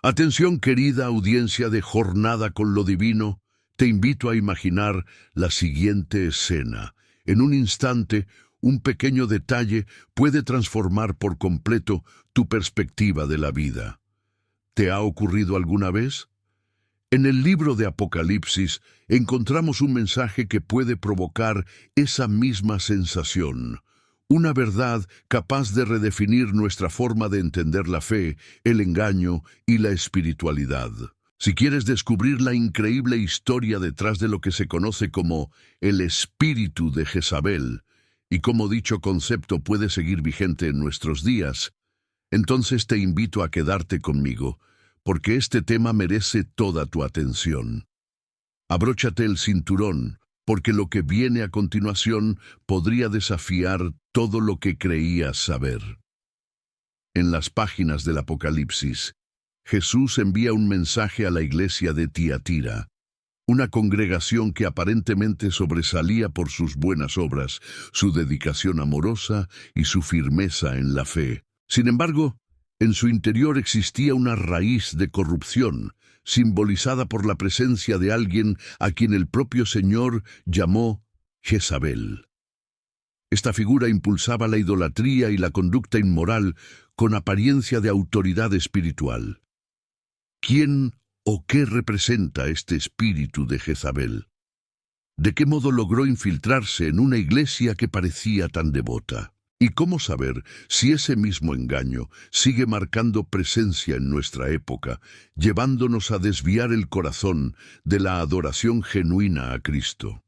Atención, querida audiencia de Jornada con lo Divino, te invito a imaginar la siguiente escena. En un instante, un pequeño detalle puede transformar por completo tu perspectiva de la vida. ¿Te ha ocurrido alguna vez? En el libro de Apocalipsis encontramos un mensaje que puede provocar esa misma sensación. Una verdad capaz de redefinir nuestra forma de entender la fe, el engaño y la espiritualidad. Si quieres descubrir la increíble historia detrás de lo que se conoce como el espíritu de Jezabel, y cómo dicho concepto puede seguir vigente en nuestros días, entonces te invito a quedarte conmigo, porque este tema merece toda tu atención. Abróchate el cinturón, porque lo que viene a continuación podría desafiar todo lo que creías saber. En las páginas del Apocalipsis, Jesús envía un mensaje a la iglesia de Tiatira, una congregación que aparentemente sobresalía por sus buenas obras, su dedicación amorosa y su firmeza en la fe. Sin embargo, en su interior existía una raíz de corrupción, simbolizada por la presencia de alguien a quien el propio Señor llamó Jezabel. Esta figura impulsaba la idolatría y la conducta inmoral con apariencia de autoridad espiritual. ¿Quién o qué representa este espíritu de Jezabel? ¿De qué modo logró infiltrarse en una iglesia que parecía tan devota? ¿Y cómo saber si ese mismo engaño sigue marcando presencia en nuestra época, llevándonos a desviar el corazón de la adoración genuina a Cristo?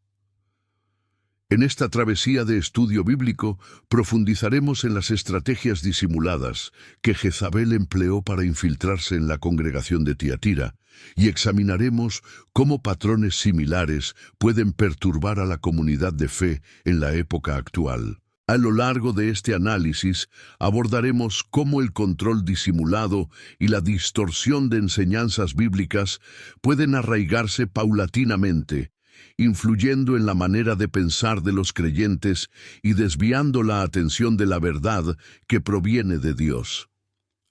En esta travesía de estudio bíblico profundizaremos en las estrategias disimuladas que Jezabel empleó para infiltrarse en la congregación de Tiatira y examinaremos cómo patrones similares pueden perturbar a la comunidad de fe en la época actual. A lo largo de este análisis abordaremos cómo el control disimulado y la distorsión de enseñanzas bíblicas pueden arraigarse paulatinamente, influyendo en la manera de pensar de los creyentes y desviando la atención de la verdad que proviene de Dios.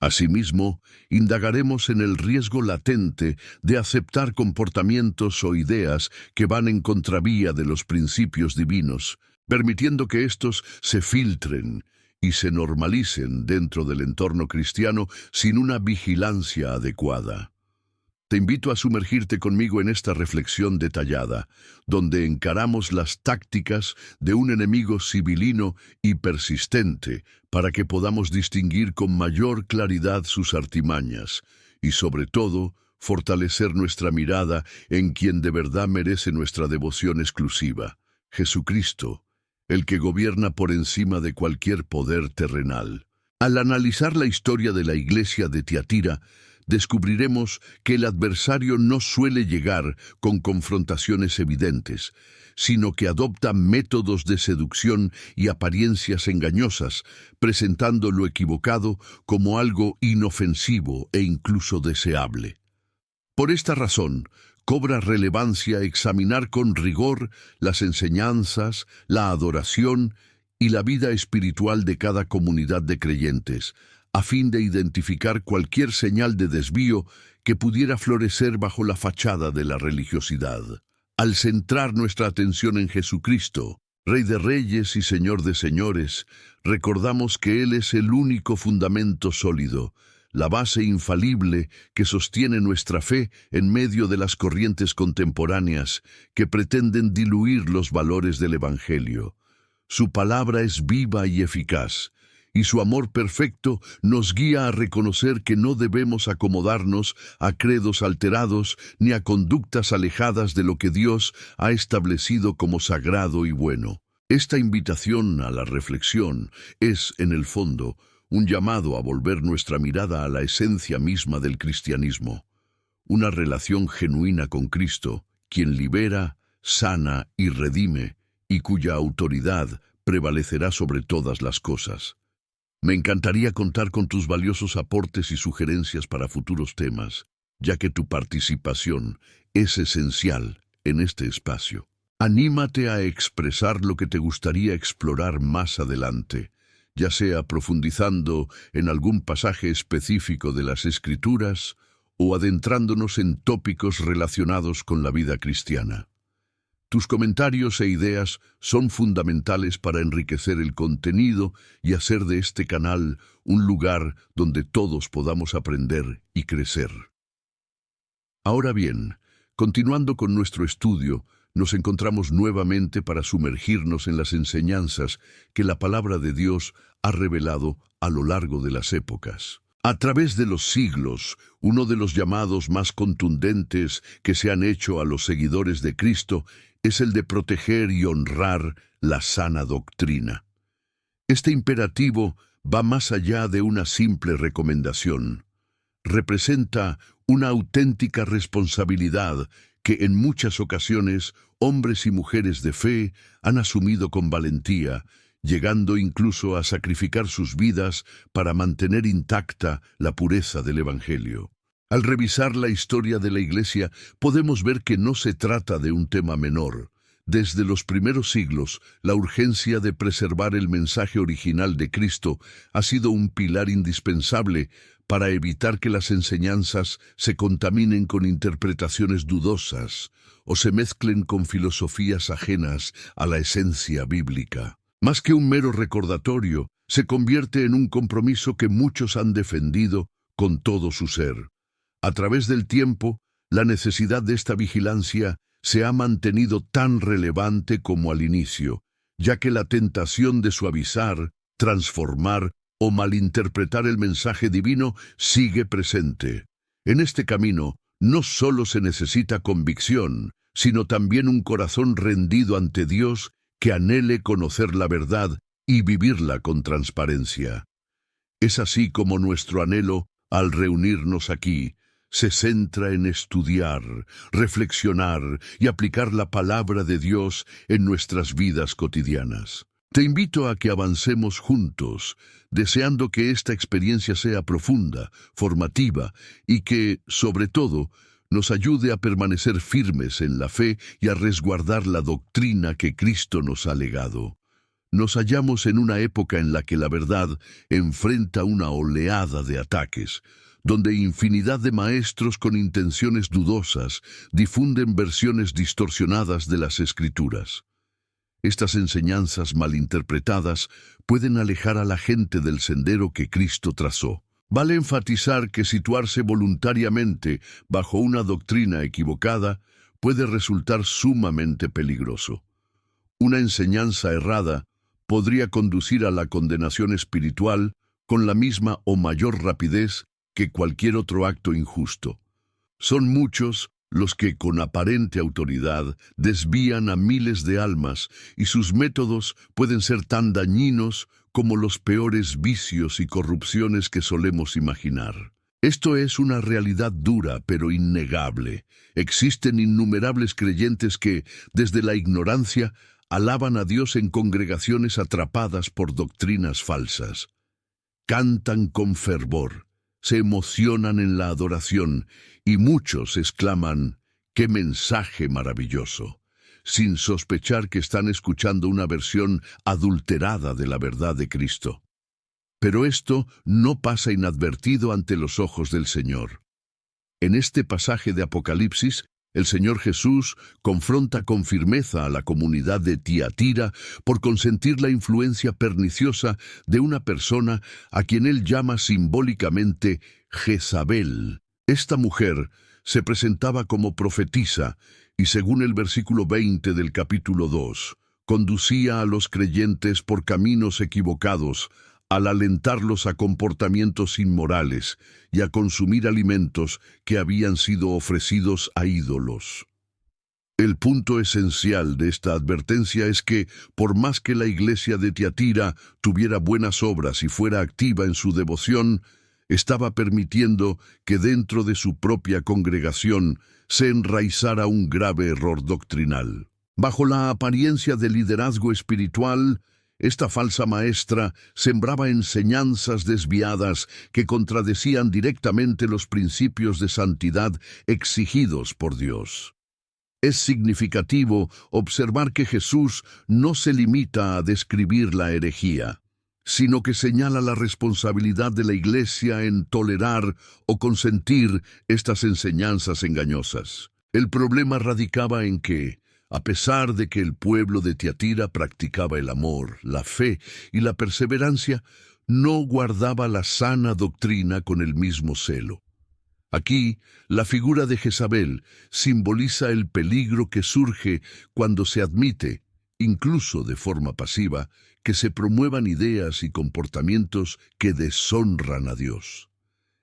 Asimismo, indagaremos en el riesgo latente de aceptar comportamientos o ideas que van en contravía de los principios divinos, permitiendo que estos se filtren y se normalicen dentro del entorno cristiano sin una vigilancia adecuada. Te invito a sumergirte conmigo en esta reflexión detallada, donde encaramos las tácticas de un enemigo sibilino y persistente para que podamos distinguir con mayor claridad sus artimañas y, sobre todo, fortalecer nuestra mirada en quien de verdad merece nuestra devoción exclusiva, Jesucristo, el que gobierna por encima de cualquier poder terrenal. Al analizar la historia de la iglesia de Tiatira, descubriremos que el adversario no suele llegar con confrontaciones evidentes, sino que adopta métodos de seducción y apariencias engañosas, presentando lo equivocado como algo inofensivo e incluso deseable. Por esta razón, cobra relevancia examinar con rigor las enseñanzas, la adoración y la vida espiritual de cada comunidad de creyentes, a fin de identificar cualquier señal de desvío que pudiera florecer bajo la fachada de la religiosidad. Al centrar nuestra atención en Jesucristo, Rey de Reyes y Señor de Señores, recordamos que Él es el único fundamento sólido, la base infalible que sostiene nuestra fe en medio de las corrientes contemporáneas que pretenden diluir los valores del Evangelio. Su palabra es viva y eficaz, y su amor perfecto nos guía a reconocer que no debemos acomodarnos a credos alterados ni a conductas alejadas de lo que Dios ha establecido como sagrado y bueno. Esta invitación a la reflexión es, en el fondo, un llamado a volver nuestra mirada a la esencia misma del cristianismo, una relación genuina con Cristo, quien libera, sana y redime, y cuya autoridad prevalecerá sobre todas las cosas. Me encantaría contar con tus valiosos aportes y sugerencias para futuros temas, ya que tu participación es esencial en este espacio. Anímate a expresar lo que te gustaría explorar más adelante, ya sea profundizando en algún pasaje específico de las Escrituras o adentrándonos en tópicos relacionados con la vida cristiana. Tus comentarios e ideas son fundamentales para enriquecer el contenido y hacer de este canal un lugar donde todos podamos aprender y crecer. Ahora bien, continuando con nuestro estudio, nos encontramos nuevamente para sumergirnos en las enseñanzas que la palabra de Dios ha revelado a lo largo de las épocas. A través de los siglos, uno de los llamados más contundentes que se han hecho a los seguidores de Cristo es el de proteger y honrar la sana doctrina. Este imperativo va más allá de una simple recomendación. Representa una auténtica responsabilidad que en muchas ocasiones hombres y mujeres de fe han asumido con valentía, llegando incluso a sacrificar sus vidas para mantener intacta la pureza del Evangelio. Al revisar la historia de la Iglesia, podemos ver que no se trata de un tema menor. Desde los primeros siglos, la urgencia de preservar el mensaje original de Cristo ha sido un pilar indispensable para evitar que las enseñanzas se contaminen con interpretaciones dudosas o se mezclen con filosofías ajenas a la esencia bíblica. Más que un mero recordatorio, se convierte en un compromiso que muchos han defendido con todo su ser. A través del tiempo, la necesidad de esta vigilancia se ha mantenido tan relevante como al inicio, ya que la tentación de suavizar, transformar o malinterpretar el mensaje divino sigue presente. En este camino, no solo se necesita convicción, sino también un corazón rendido ante Dios que anhele conocer la verdad y vivirla con transparencia. Es así como nuestro anhelo, al reunirnos aquí, se centra en estudiar, reflexionar y aplicar la palabra de Dios en nuestras vidas cotidianas. Te invito a que avancemos juntos, deseando que esta experiencia sea profunda, formativa y que, sobre todo, nos ayude a permanecer firmes en la fe y a resguardar la doctrina que Cristo nos ha legado. Nos hallamos en una época en la que la verdad enfrenta una oleada de ataques, donde infinidad de maestros con intenciones dudosas difunden versiones distorsionadas de las Escrituras. Estas enseñanzas malinterpretadas pueden alejar a la gente del sendero que Cristo trazó. Vale enfatizar que situarse voluntariamente bajo una doctrina equivocada puede resultar sumamente peligroso. Una enseñanza errada podría conducir a la condenación espiritual con la misma o mayor rapidez que cualquier otro acto injusto. Son muchos los que con aparente autoridad desvían a miles de almas y sus métodos pueden ser tan dañinos como los peores vicios y corrupciones que solemos imaginar. Esto es una realidad dura pero innegable. Existen innumerables creyentes que, desde la ignorancia, alaban a Dios en congregaciones atrapadas por doctrinas falsas. Cantan con fervor, se emocionan en la adoración y muchos exclaman, ¡qué mensaje maravilloso!, sin sospechar que están escuchando una versión adulterada de la verdad de Cristo. Pero esto no pasa inadvertido ante los ojos del Señor. En este pasaje de Apocalipsis, el Señor Jesús confronta con firmeza a la comunidad de Tiatira por consentir la influencia perniciosa de una persona a quien él llama simbólicamente Jezabel. Esta mujer se presentaba como profetisa y, según el versículo 20 del capítulo 2, conducía a los creyentes por caminos equivocados al alentarlos a comportamientos inmorales y a consumir alimentos que habían sido ofrecidos a ídolos. El punto esencial de esta advertencia es que, por más que la iglesia de Tiatira tuviera buenas obras y fuera activa en su devoción, estaba permitiendo que dentro de su propia congregación se enraizara un grave error doctrinal. Bajo la apariencia de liderazgo espiritual, esta falsa maestra sembraba enseñanzas desviadas que contradecían directamente los principios de santidad exigidos por Dios. Es significativo observar que Jesús no se limita a describir la herejía, sino que señala la responsabilidad de la Iglesia en tolerar o consentir estas enseñanzas engañosas. El problema radicaba en que, a pesar de que el pueblo de Tiatira practicaba el amor, la fe y la perseverancia, no guardaba la sana doctrina con el mismo celo. Aquí, la figura de Jezabel simboliza el peligro que surge cuando se admite, incluso de forma pasiva, que se promuevan ideas y comportamientos que deshonran a Dios.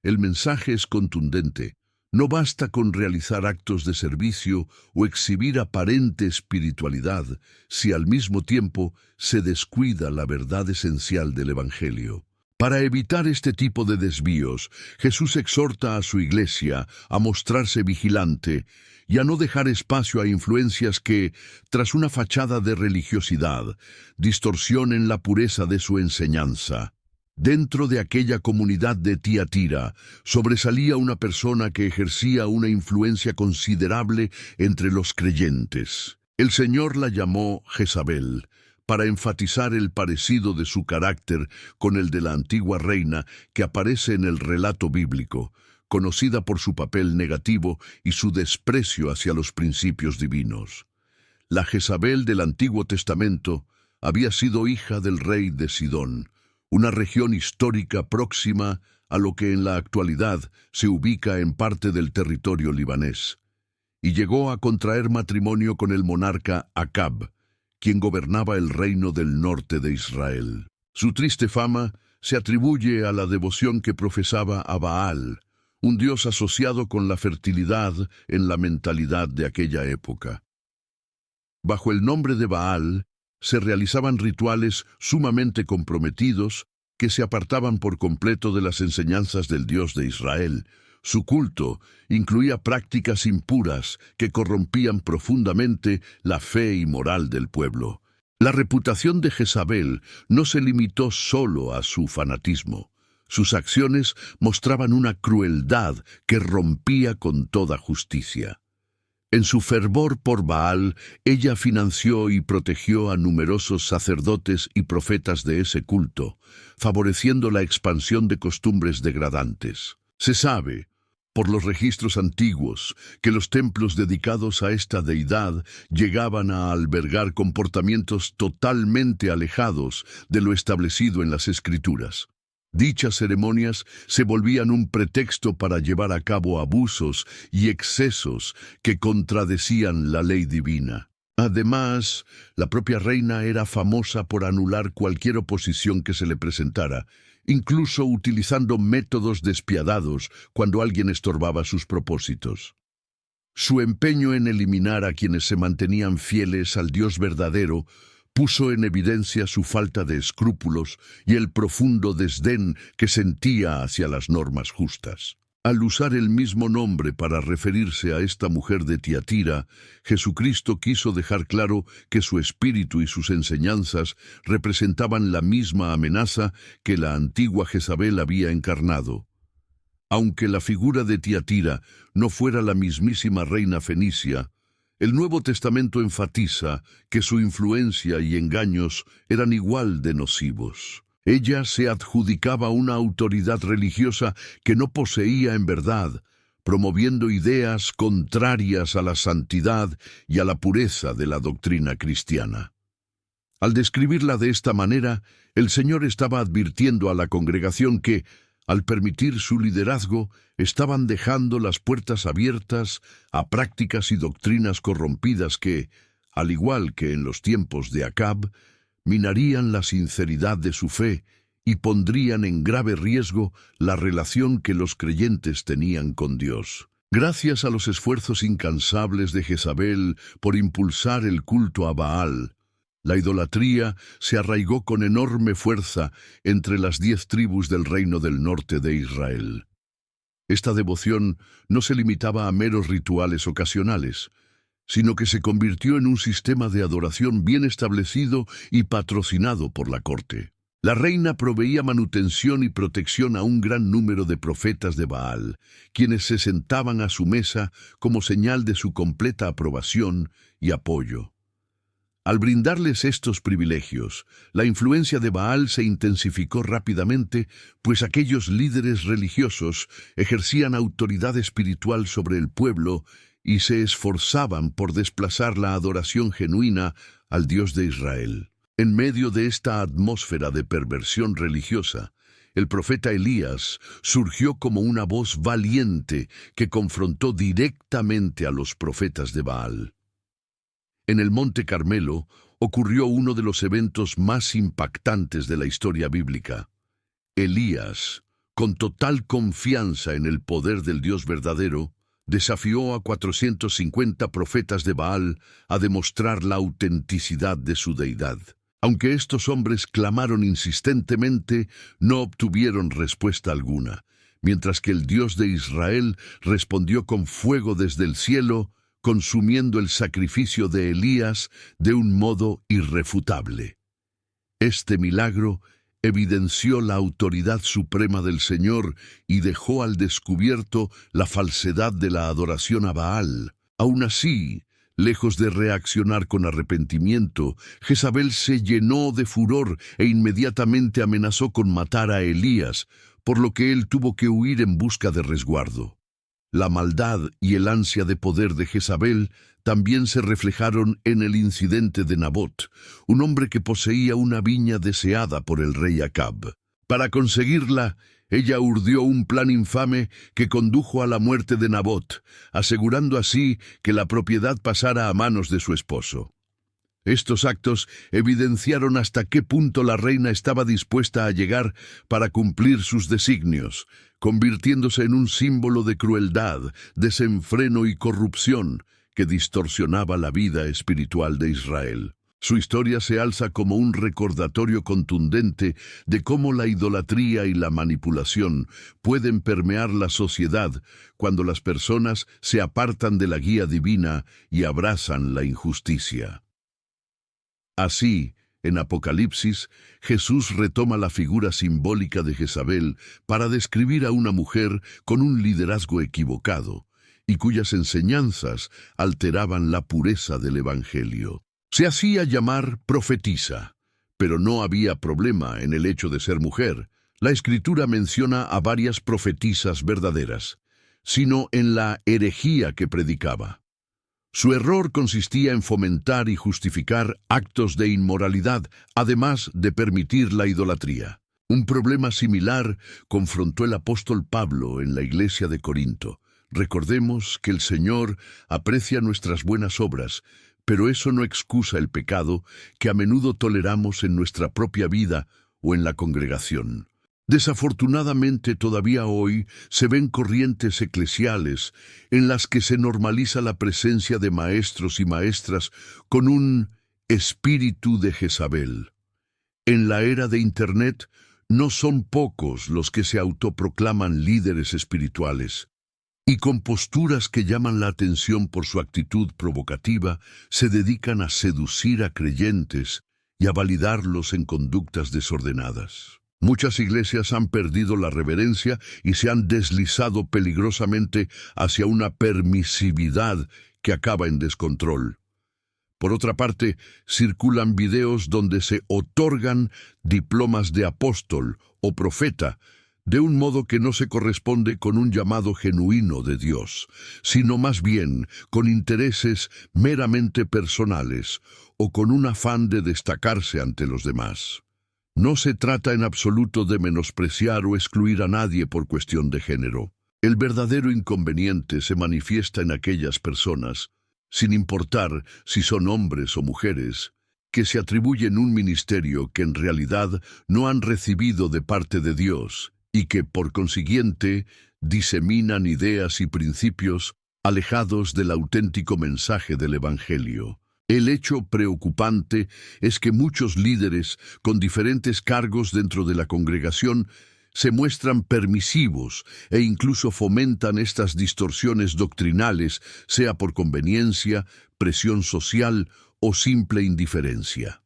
El mensaje es contundente. No basta con realizar actos de servicio o exhibir aparente espiritualidad si al mismo tiempo se descuida la verdad esencial del Evangelio. Para evitar este tipo de desvíos, Jesús exhorta a su iglesia a mostrarse vigilante y a no dejar espacio a influencias que, tras una fachada de religiosidad, distorsionen la pureza de su enseñanza. Dentro de aquella comunidad de Tiatira, sobresalía una persona que ejercía una influencia considerable entre los creyentes. El Señor la llamó Jezabel, para enfatizar el parecido de su carácter con el de la antigua reina que aparece en el relato bíblico, conocida por su papel negativo y su desprecio hacia los principios divinos. La Jezabel del Antiguo Testamento había sido hija del rey de Sidón, una región histórica próxima a lo que en la actualidad se ubica en parte del territorio libanés, y llegó a contraer matrimonio con el monarca Acab, quien gobernaba el reino del norte de Israel. Su triste fama se atribuye a la devoción que profesaba a Baal, un dios asociado con la fertilidad en la mentalidad de aquella época. Bajo el nombre de Baal, se realizaban rituales sumamente comprometidos que se apartaban por completo de las enseñanzas del Dios de Israel. Su culto incluía prácticas impuras que corrompían profundamente la fe y moral del pueblo. La reputación de Jezabel no se limitó solo a su fanatismo. Sus acciones mostraban una crueldad que rompía con toda justicia. En su fervor por Baal, ella financió y protegió a numerosos sacerdotes y profetas de ese culto, favoreciendo la expansión de costumbres degradantes. Se sabe, por los registros antiguos, que los templos dedicados a esta deidad llegaban a albergar comportamientos totalmente alejados de lo establecido en las Escrituras. Dichas ceremonias se volvían un pretexto para llevar a cabo abusos y excesos que contradecían la ley divina. Además, la propia reina era famosa por anular cualquier oposición que se le presentara, incluso utilizando métodos despiadados cuando alguien estorbaba sus propósitos. Su empeño en eliminar a quienes se mantenían fieles al Dios verdadero puso en evidencia su falta de escrúpulos y el profundo desdén que sentía hacia las normas justas. Al usar el mismo nombre para referirse a esta mujer de Tiatira, Jesucristo quiso dejar claro que su espíritu y sus enseñanzas representaban la misma amenaza que la antigua Jezabel había encarnado. Aunque la figura de Tiatira no fuera la mismísima reina fenicia, el Nuevo Testamento enfatiza que su influencia y engaños eran igual de nocivos. Ella se adjudicaba una autoridad religiosa que no poseía en verdad, promoviendo ideas contrarias a la santidad y a la pureza de la doctrina cristiana. Al describirla de esta manera, el Señor estaba advirtiendo a la congregación que, al permitir su liderazgo, estaban dejando las puertas abiertas a prácticas y doctrinas corrompidas que, al igual que en los tiempos de Acab, minarían la sinceridad de su fe y pondrían en grave riesgo la relación que los creyentes tenían con Dios. Gracias a los esfuerzos incansables de Jezabel por impulsar el culto a Baal, la idolatría se arraigó con enorme fuerza entre las 10 tribus del reino del norte de Israel. Esta devoción no se limitaba a meros rituales ocasionales, sino que se convirtió en un sistema de adoración bien establecido y patrocinado por la corte. La reina proveía manutención y protección a un gran número de profetas de Baal, quienes se sentaban a su mesa como señal de su completa aprobación y apoyo. Al brindarles estos privilegios, la influencia de Baal se intensificó rápidamente, pues aquellos líderes religiosos ejercían autoridad espiritual sobre el pueblo y se esforzaban por desplazar la adoración genuina al Dios de Israel. En medio de esta atmósfera de perversión religiosa, el profeta Elías surgió como una voz valiente que confrontó directamente a los profetas de Baal. En el Monte Carmelo ocurrió uno de los eventos más impactantes de la historia bíblica. Elías, con total confianza en el poder del Dios verdadero, desafió a 450 profetas de Baal a demostrar la autenticidad de su deidad. Aunque estos hombres clamaron insistentemente, no obtuvieron respuesta alguna, mientras que el Dios de Israel respondió con fuego desde el cielo, consumiendo el sacrificio de Elías de un modo irrefutable. Este milagro evidenció la autoridad suprema del Señor y dejó al descubierto la falsedad de la adoración a Baal. Aún así, lejos de reaccionar con arrepentimiento, Jezabel se llenó de furor e inmediatamente amenazó con matar a Elías, por lo que él tuvo que huir en busca de resguardo. La maldad y el ansia de poder de Jezabel también se reflejaron en el incidente de Nabot, un hombre que poseía una viña deseada por el rey Acab. Para conseguirla, ella urdió un plan infame que condujo a la muerte de Nabot, asegurando así que la propiedad pasara a manos de su esposo. Estos actos evidenciaron hasta qué punto la reina estaba dispuesta a llegar para cumplir sus designios, convirtiéndose en un símbolo de crueldad, desenfreno y corrupción que distorsionaba la vida espiritual de Israel. Su historia se alza como un recordatorio contundente de cómo la idolatría y la manipulación pueden permear la sociedad cuando las personas se apartan de la guía divina y abrazan la injusticia. Así, en Apocalipsis, Jesús retoma la figura simbólica de Jezabel para describir a una mujer con un liderazgo equivocado y cuyas enseñanzas alteraban la pureza del Evangelio. Se hacía llamar profetisa, pero no había problema en el hecho de ser mujer. La Escritura menciona a varias profetisas verdaderas, sino en la herejía que predicaba. Su error consistía en fomentar y justificar actos de inmoralidad, además de permitir la idolatría. Un problema similar confrontó el apóstol Pablo en la iglesia de Corinto. Recordemos que el Señor aprecia nuestras buenas obras, pero eso no excusa el pecado que a menudo toleramos en nuestra propia vida o en la congregación. Desafortunadamente, todavía hoy se ven corrientes eclesiales en las que se normaliza la presencia de maestros y maestras con un espíritu de Jezabel. En la era de Internet, no son pocos los que se autoproclaman líderes espirituales, y con posturas que llaman la atención por su actitud provocativa, se dedican a seducir a creyentes y a validarlos en conductas desordenadas. Muchas iglesias han perdido la reverencia y se han deslizado peligrosamente hacia una permisividad que acaba en descontrol. Por otra parte, circulan videos donde se otorgan diplomas de apóstol o profeta, de un modo que no se corresponde con un llamado genuino de Dios, sino más bien con intereses meramente personales o con un afán de destacarse ante los demás. No se trata en absoluto de menospreciar o excluir a nadie por cuestión de género. El verdadero inconveniente se manifiesta en aquellas personas, sin importar si son hombres o mujeres, que se atribuyen un ministerio que en realidad no han recibido de parte de Dios y que, por consiguiente, diseminan ideas y principios alejados del auténtico mensaje del Evangelio. El hecho preocupante es que muchos líderes con diferentes cargos dentro de la congregación se muestran permisivos e incluso fomentan estas distorsiones doctrinales, sea por conveniencia, presión social o simple indiferencia.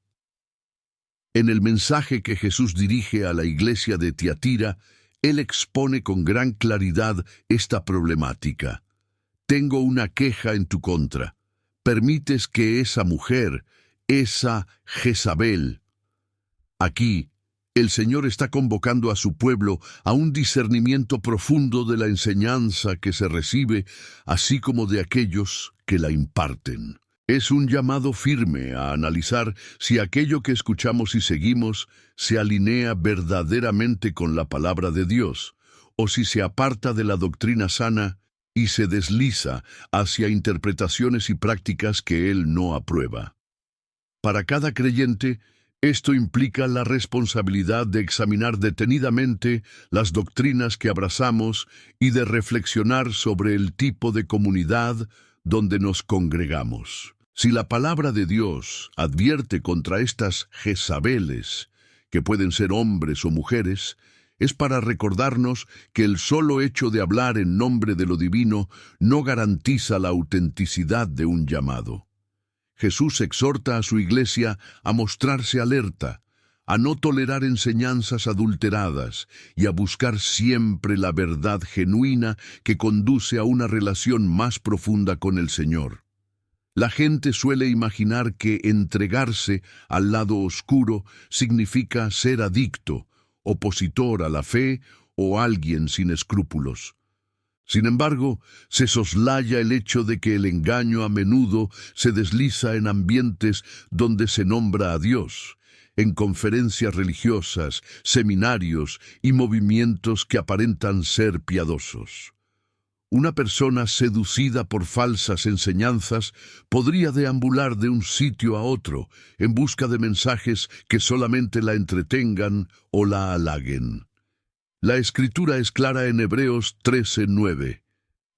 En el mensaje que Jesús dirige a la iglesia de Tiatira, Él expone con gran claridad esta problemática. Tengo una queja en tu contra. Permites que esa mujer, esa Jezabel. Aquí, el Señor está convocando a su pueblo a un discernimiento profundo de la enseñanza que se recibe, así como de aquellos que la imparten. Es un llamado firme a analizar si aquello que escuchamos y seguimos se alinea verdaderamente con la palabra de Dios, o si se aparta de la doctrina sana y se desliza hacia interpretaciones y prácticas que Él no aprueba. Para cada creyente, esto implica la responsabilidad de examinar detenidamente las doctrinas que abrazamos y de reflexionar sobre el tipo de comunidad donde nos congregamos. Si la palabra de Dios advierte contra estas Jezabeles, que pueden ser hombres o mujeres, es para recordarnos que el solo hecho de hablar en nombre de lo divino no garantiza la autenticidad de un llamado. Jesús exhorta a su iglesia a mostrarse alerta, a no tolerar enseñanzas adulteradas y a buscar siempre la verdad genuina que conduce a una relación más profunda con el Señor. La gente suele imaginar que entregarse al lado oscuro significa ser adicto, opositor a la fe o alguien sin escrúpulos. Sin embargo, se soslaya el hecho de que el engaño a menudo se desliza en ambientes donde se nombra a Dios, en conferencias religiosas, seminarios y movimientos que aparentan ser piadosos. Una persona seducida por falsas enseñanzas podría deambular de un sitio a otro en busca de mensajes que solamente la entretengan o la halaguen. La Escritura es clara en Hebreos 13:9.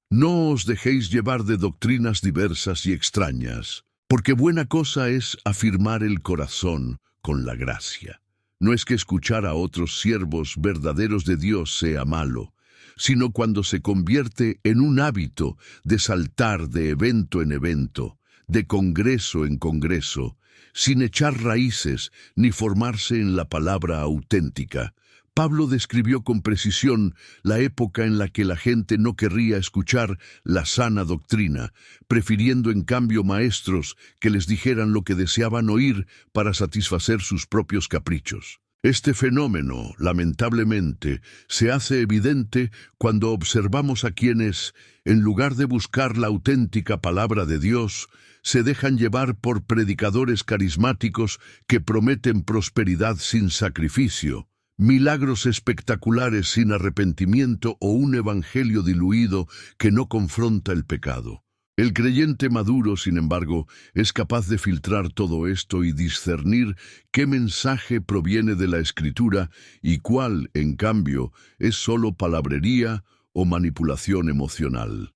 No os dejéis llevar de doctrinas diversas y extrañas, porque buena cosa es afirmar el corazón con la gracia. No es que escuchar a otros siervos verdaderos de Dios sea malo, sino cuando se convierte en un hábito de saltar de evento en evento, de congreso en congreso, sin echar raíces ni formarse en la palabra auténtica. Pablo describió con precisión la época en la que la gente no querría escuchar la sana doctrina, prefiriendo en cambio maestros que les dijeran lo que deseaban oír para satisfacer sus propios caprichos. Este fenómeno, lamentablemente, se hace evidente cuando observamos a quienes, en lugar de buscar la auténtica palabra de Dios, se dejan llevar por predicadores carismáticos que prometen prosperidad sin sacrificio, milagros espectaculares sin arrepentimiento o un evangelio diluido que no confronta el pecado. El creyente maduro, sin embargo, es capaz de filtrar todo esto y discernir qué mensaje proviene de la Escritura y cuál, en cambio, es solo palabrería o manipulación emocional.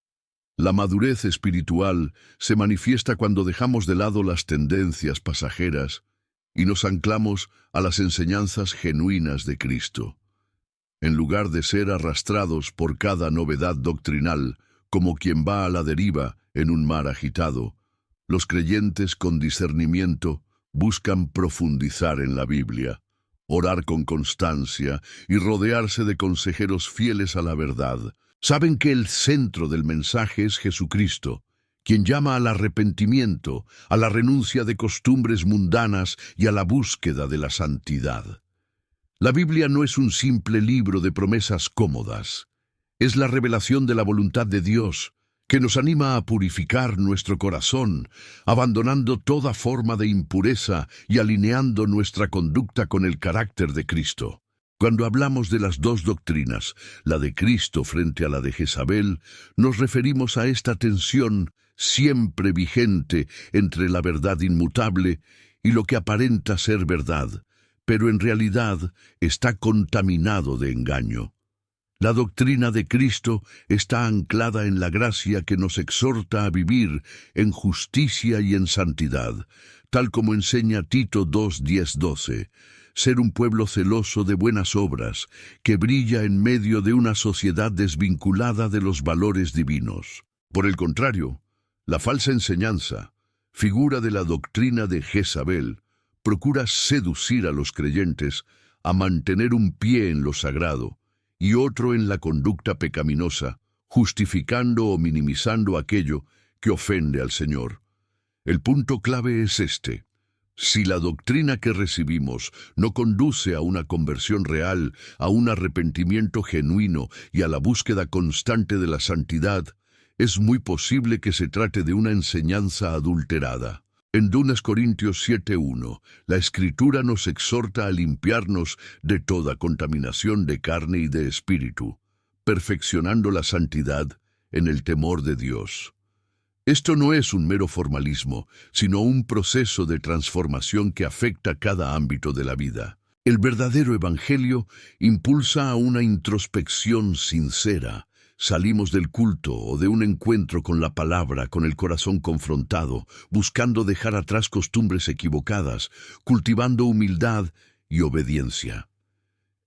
La madurez espiritual se manifiesta cuando dejamos de lado las tendencias pasajeras y nos anclamos a las enseñanzas genuinas de Cristo. En lugar de ser arrastrados por cada novedad doctrinal, como quien va a la deriva en un mar agitado, los creyentes con discernimiento buscan profundizar en la Biblia, orar con constancia y rodearse de consejeros fieles a la verdad. Saben que el centro del mensaje es Jesucristo, quien llama al arrepentimiento, a la renuncia de costumbres mundanas y a la búsqueda de la santidad. La Biblia no es un simple libro de promesas cómodas. Es la revelación de la voluntad de Dios, que nos anima a purificar nuestro corazón, abandonando toda forma de impureza y alineando nuestra conducta con el carácter de Cristo. Cuando hablamos de las dos doctrinas, la de Cristo frente a la de Jezabel, nos referimos a esta tensión siempre vigente entre la verdad inmutable y lo que aparenta ser verdad, pero en realidad está contaminado de engaño. La doctrina de Cristo está anclada en la gracia que nos exhorta a vivir en justicia y en santidad, tal como enseña Tito 2:10-12, ser un pueblo celoso de buenas obras, que brilla en medio de una sociedad desvinculada de los valores divinos. Por el contrario, la falsa enseñanza, figura de la doctrina de Jezabel, procura seducir a los creyentes a mantener un pie en lo sagrado y otro en la conducta pecaminosa, justificando o minimizando aquello que ofende al Señor. El punto clave es este: Si la doctrina que recibimos no conduce a una conversión real, a un arrepentimiento genuino y a la búsqueda constante de la santidad, es muy posible que se trate de una enseñanza adulterada. En 2 Corintios 7:1, la Escritura nos exhorta a limpiarnos de toda contaminación de carne y de espíritu, perfeccionando la santidad en el temor de Dios. Esto no es un mero formalismo, sino un proceso de transformación que afecta cada ámbito de la vida. El verdadero evangelio impulsa a una introspección sincera. Salimos del culto o de un encuentro con la palabra con el corazón confrontado, buscando dejar atrás costumbres equivocadas, cultivando humildad y obediencia.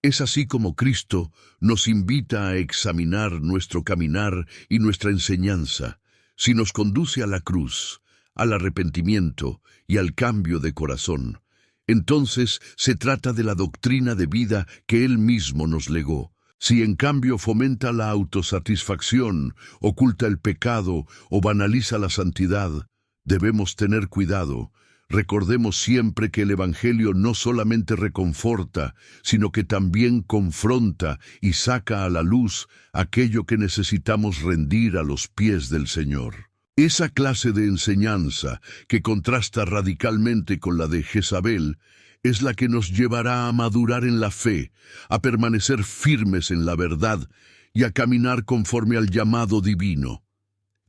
Es así como Cristo nos invita a examinar nuestro caminar y nuestra enseñanza. Si nos conduce a la cruz, al arrepentimiento y al cambio de corazón, entonces se trata de la doctrina de vida que Él mismo nos legó. Si en cambio fomenta la autosatisfacción, oculta el pecado o banaliza la santidad, debemos tener cuidado. Recordemos siempre que el Evangelio no solamente reconforta, sino que también confronta y saca a la luz aquello que necesitamos rendir a los pies del Señor. Esa clase de enseñanza, que contrasta radicalmente con la de Jezabel, es la que nos llevará a madurar en la fe, a permanecer firmes en la verdad y a caminar conforme al llamado divino.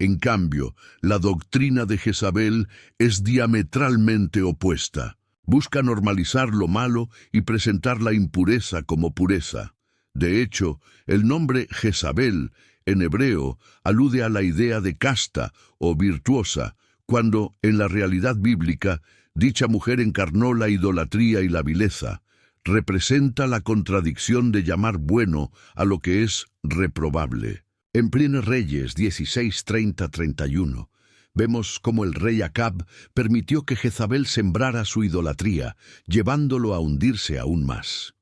En cambio, la doctrina de Jezabel es diametralmente opuesta. Busca normalizar lo malo y presentar la impureza como pureza. De hecho, el nombre Jezabel en hebreo alude a la idea de casta o virtuosa, cuando, en la realidad bíblica, dicha mujer encarnó la idolatría y la vileza. Representa la contradicción de llamar bueno a lo que es reprobable. En 1 Reyes 16:30-31, vemos cómo el rey Acab permitió que Jezabel sembrara su idolatría, llevándolo a hundirse aún más.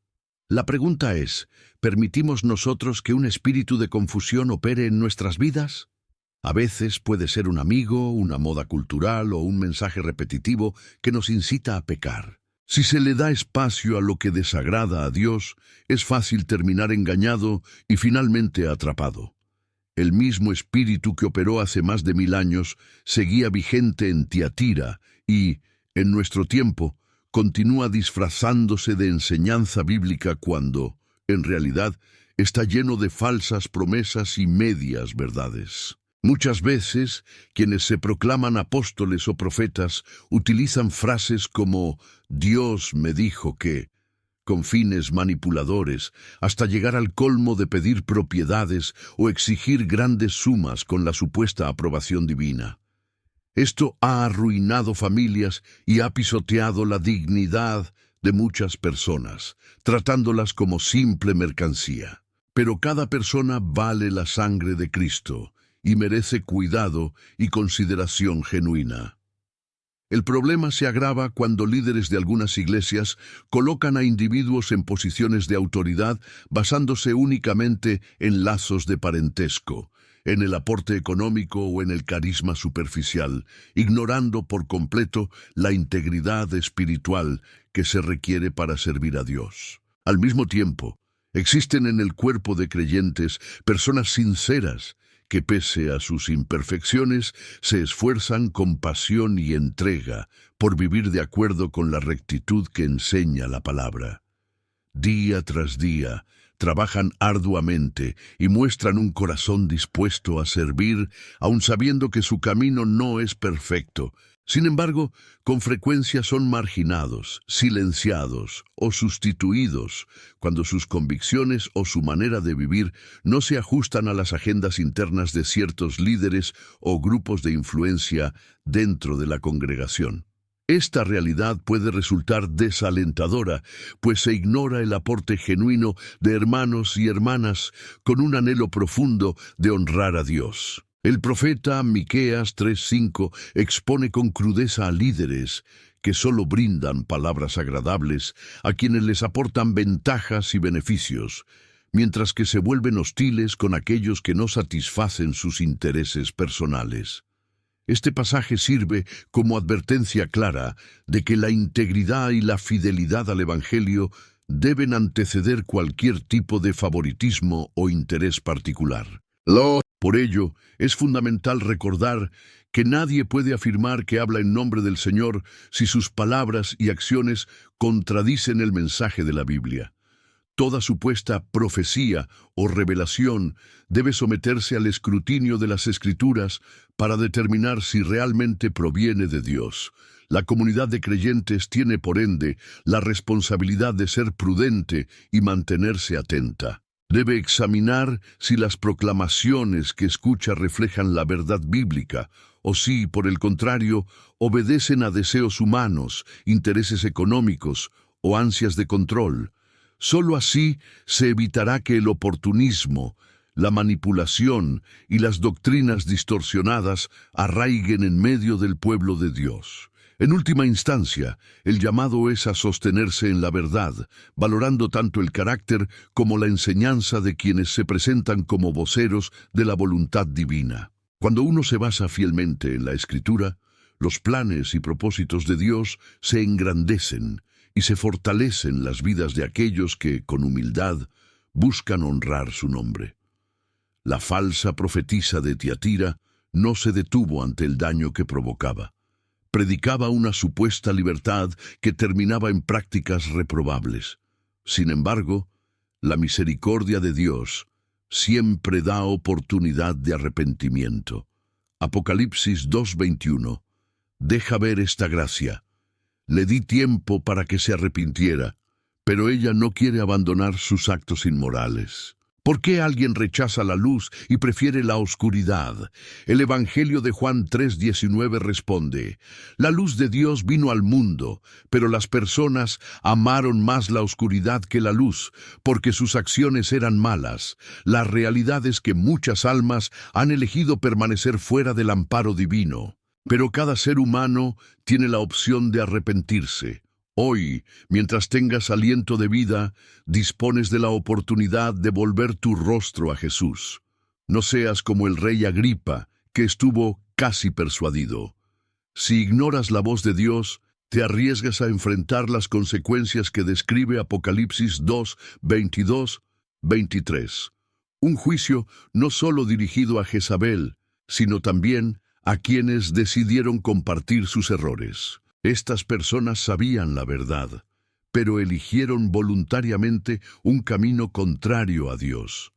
La pregunta es, ¿permitimos nosotros que un espíritu de confusión opere en nuestras vidas? A veces puede ser un amigo, una moda cultural o un mensaje repetitivo que nos incita a pecar. Si se le da espacio a lo que desagrada a Dios, es fácil terminar engañado y finalmente atrapado. El mismo espíritu que operó hace más de 1000 años seguía vigente en Tiatira y, en nuestro tiempo, continúa disfrazándose de enseñanza bíblica cuando, en realidad, está lleno de falsas promesas y medias verdades. Muchas veces, quienes se proclaman apóstoles o profetas utilizan frases como «Dios me dijo que», con fines manipuladores, hasta llegar al colmo de pedir propiedades o exigir grandes sumas con la supuesta aprobación divina. Esto ha arruinado familias y ha pisoteado la dignidad de muchas personas, tratándolas como simple mercancía. Pero cada persona vale la sangre de Cristo y merece cuidado y consideración genuina. El problema se agrava cuando líderes de algunas iglesias colocan a individuos en posiciones de autoridad basándose únicamente en lazos de parentesco, en el aporte económico o en el carisma superficial, ignorando por completo la integridad espiritual que se requiere para servir a Dios. Al mismo tiempo, existen en el cuerpo de creyentes personas sinceras que pese a sus imperfecciones se esfuerzan con pasión y entrega por vivir de acuerdo con la rectitud que enseña la palabra. Día tras día, trabajan arduamente y muestran un corazón dispuesto a servir, aun sabiendo que su camino no es perfecto. Sin embargo, con frecuencia son marginados, silenciados o sustituidos cuando sus convicciones o su manera de vivir no se ajustan a las agendas internas de ciertos líderes o grupos de influencia dentro de la congregación. Esta realidad puede resultar desalentadora, pues se ignora el aporte genuino de hermanos y hermanas con un anhelo profundo de honrar a Dios. El profeta Miqueas 3:5 expone con crudeza a líderes que solo brindan palabras agradables a quienes les aportan ventajas y beneficios, mientras que se vuelven hostiles con aquellos que no satisfacen sus intereses personales. Este pasaje sirve como advertencia clara de que la integridad y la fidelidad al Evangelio deben anteceder cualquier tipo de favoritismo o interés particular. Por ello, es fundamental recordar que nadie puede afirmar que habla en nombre del Señor si sus palabras y acciones contradicen el mensaje de la Biblia. Toda supuesta profecía o revelación debe someterse al escrutinio de las Escrituras para determinar si realmente proviene de Dios. La comunidad de creyentes tiene, por ende, la responsabilidad de ser prudente y mantenerse atenta. Debe examinar si las proclamaciones que escucha reflejan la verdad bíblica o si, por el contrario, obedecen a deseos humanos, intereses económicos o ansias de control. Solo así se evitará que el oportunismo, la manipulación y las doctrinas distorsionadas arraiguen en medio del pueblo de Dios. En última instancia, el llamado es a sostenerse en la verdad, valorando tanto el carácter como la enseñanza de quienes se presentan como voceros de la voluntad divina. Cuando uno se basa fielmente en la Escritura, los planes y propósitos de Dios se engrandecen y se fortalecen las vidas de aquellos que, con humildad, buscan honrar su nombre. La falsa profetisa de Tiatira no se detuvo ante el daño que provocaba. Predicaba una supuesta libertad que terminaba en prácticas reprobables. Sin embargo, la misericordia de Dios siempre da oportunidad de arrepentimiento. Apocalipsis 2:21. Deja ver esta gracia. Le di tiempo para que se arrepintiera, pero ella no quiere abandonar sus actos inmorales. ¿Por qué alguien rechaza la luz y prefiere la oscuridad? El Evangelio de Juan 3:19 responde: la luz de Dios vino al mundo, pero las personas amaron más la oscuridad que la luz, porque sus acciones eran malas. La realidad es que muchas almas han elegido permanecer fuera del amparo divino. Pero cada ser humano tiene la opción de arrepentirse. Hoy, mientras tengas aliento de vida, dispones de la oportunidad de volver tu rostro a Jesús. No seas como el rey Agripa, que estuvo casi persuadido. Si ignoras la voz de Dios, te arriesgas a enfrentar las consecuencias que describe Apocalipsis 2:22-23. Un juicio no solo dirigido a Jezabel, sino también a quienes decidieron compartir sus errores. Estas personas sabían la verdad, pero eligieron voluntariamente un camino contrario a Dios.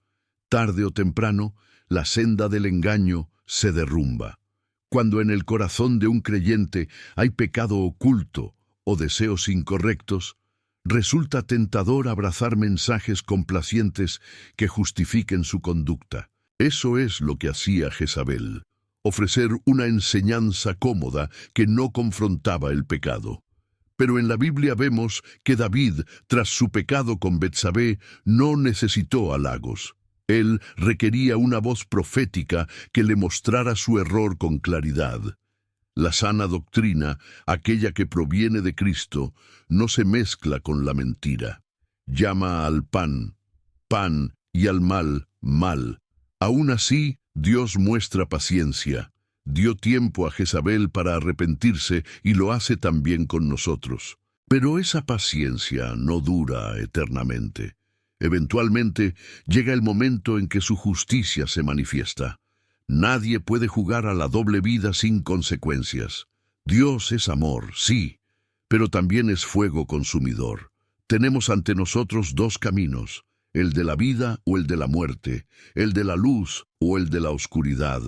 Tarde o temprano, la senda del engaño se derrumba. Cuando en el corazón de un creyente hay pecado oculto o deseos incorrectos, resulta tentador abrazar mensajes complacientes que justifiquen su conducta. Eso es lo que hacía Jezabel: ofrecer una enseñanza cómoda que no confrontaba el pecado. Pero en la Biblia vemos que David, tras su pecado con Betsabé, no necesitó halagos. Él requería una voz profética que le mostrara su error con claridad. La sana doctrina, aquella que proviene de Cristo, no se mezcla con la mentira. Llama al pan, pan, y al mal, mal. Aún así, Dios muestra paciencia. Dio tiempo a Jezabel para arrepentirse y lo hace también con nosotros. Pero esa paciencia no dura eternamente. Eventualmente llega el momento en que su justicia se manifiesta. Nadie puede jugar a la doble vida sin consecuencias. Dios es amor, sí, pero también es fuego consumidor. Tenemos ante nosotros dos caminos: el de la vida o el de la muerte, el de la luz o el de la oscuridad,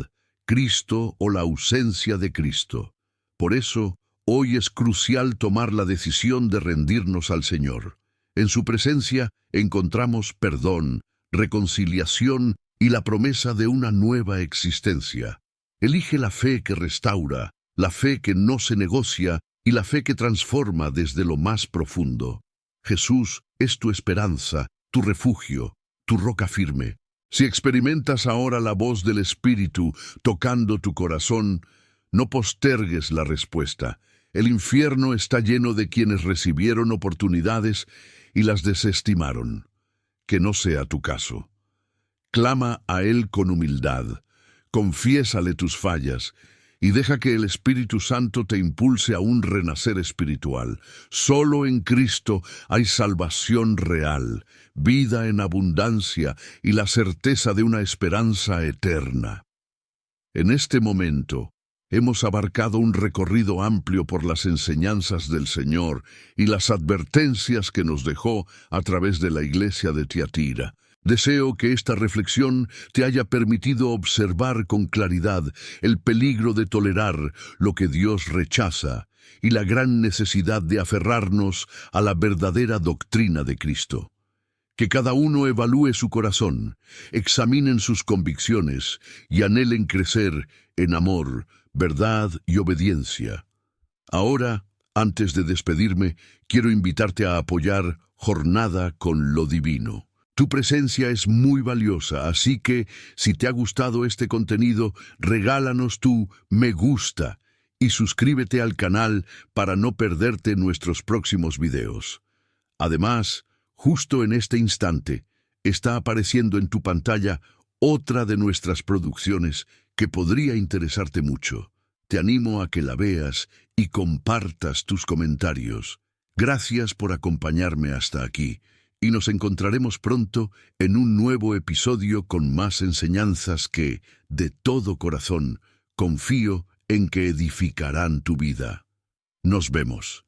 Cristo o la ausencia de Cristo. Por eso, hoy es crucial tomar la decisión de rendirnos al Señor. En su presencia encontramos perdón, reconciliación y la promesa de una nueva existencia. Elige la fe que restaura, la fe que no se negocia y la fe que transforma desde lo más profundo. Jesús es tu esperanza, tu refugio, tu roca firme. Si experimentas ahora la voz del Espíritu tocando tu corazón, no postergues la respuesta. El infierno está lleno de quienes recibieron oportunidades y las desestimaron. Que no sea tu caso. Clama a Él con humildad, confiésale tus fallas y deja que el Espíritu Santo te impulse a un renacer espiritual. Solo en Cristo hay salvación real, vida en abundancia y la certeza de una esperanza eterna. En este momento, hemos abarcado un recorrido amplio por las enseñanzas del Señor y las advertencias que nos dejó a través de la iglesia de Tiatira. Deseo que esta reflexión te haya permitido observar con claridad el peligro de tolerar lo que Dios rechaza y la gran necesidad de aferrarnos a la verdadera doctrina de Cristo. Que cada uno evalúe su corazón, examinen sus convicciones y anhelen crecer en amor, verdad y obediencia. Ahora, antes de despedirme, quiero invitarte a apoyar Jornada con lo Divino. Tu presencia es muy valiosa, así que, si te ha gustado este contenido, regálanos tu me gusta y suscríbete al canal para no perderte nuestros próximos videos. Además, justo en este instante, está apareciendo en tu pantalla otra de nuestras producciones que podría interesarte mucho. Te animo a que la veas y compartas tus comentarios. Gracias por acompañarme hasta aquí, y nos encontraremos pronto en un nuevo episodio con más enseñanzas que, de todo corazón, confío en que edificarán tu vida. Nos vemos.